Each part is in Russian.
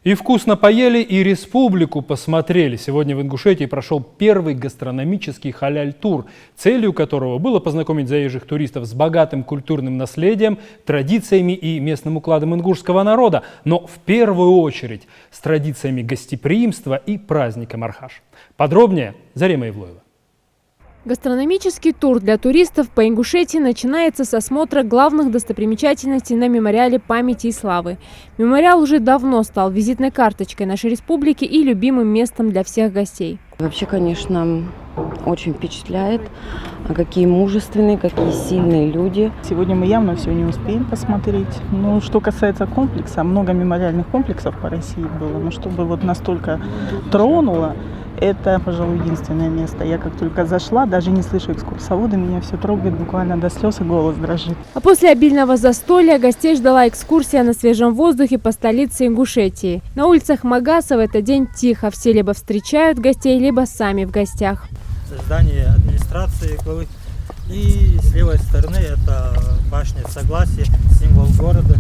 И вкусно поели, и республику посмотрели. Сегодня в Ингушетии прошел первый гастрономический халяль-тур, целью которого было познакомить заезжих туристов с богатым культурным наследием, традициями и местным укладом ингушского народа, но в первую очередь с традициями гостеприимства и праздником Архаш. Подробнее Зарема Ивлоева. Гастрономический тур для туристов по Ингушетии начинается с осмотра главных достопримечательностей на мемориале памяти и славы. Мемориал уже давно стал визитной карточкой нашей республики и любимым местом для всех гостей. Вообще, конечно, очень впечатляет, какие мужественные, какие сильные люди. Сегодня мы явно все не успеем посмотреть. Но что касается комплекса, много мемориальных комплексов по России было, но чтобы вот настолько тронуло, это, пожалуй, единственное место. Я как только зашла, даже не слышу экскурсовода, меня все трогает буквально до слез и голос дрожит. А после обильного застолья гостей ждала экскурсия на свежем воздухе по столице Ингушетии. На улицах Магаса в этот день тихо. Все либо встречают гостей, либо сами в гостях. Здание администрации главы. И с левой стороны это башня Согласия, символ города.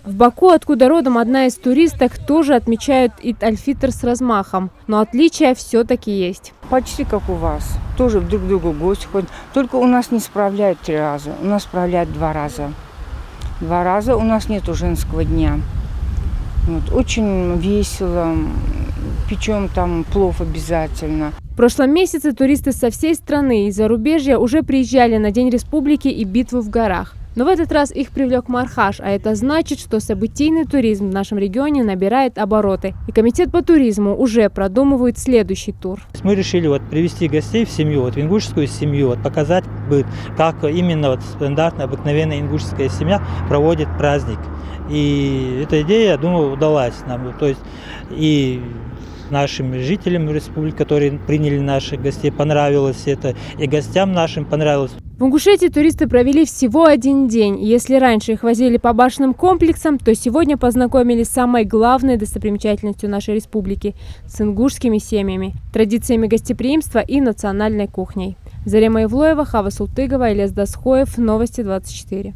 В Баку, откуда родом одна из туристок, тоже отмечают Ид-аль-Фитр с размахом. Но отличия все-таки есть. Почти как у вас. Тоже друг к другу гости ходят. Только у нас не справляют 3 раза. У нас справляют 2 раза. 2 раза у нас нету женского дня. Вот. Очень весело. Печем там плов обязательно. В прошлом месяце туристы со всей страны и зарубежья уже приезжали на День Республики и битву в горах. Но в этот раз их привлек Мархаш, а это значит, что событийный туризм в нашем регионе набирает обороты. И комитет по туризму уже продумывает следующий тур. Мы решили привести гостей в семью, в ингушскую семью, показать, как именно стандартная, обыкновенная ингушская семья проводит праздник. И эта идея, я думаю, удалась нам. То есть и нашим жителям республики, которые приняли наших гостей, понравилось это, и гостям нашим понравилось. В Ингушетии туристы провели всего 1 день. И если раньше их возили по башенным комплексам, то сегодня познакомились с самой главной достопримечательностью нашей республики – с ингушскими семьями, традициями гостеприимства и национальной кухней. Зарема Ивлоева, Хава Султыгова, Илес Дасхоев. Новости 24.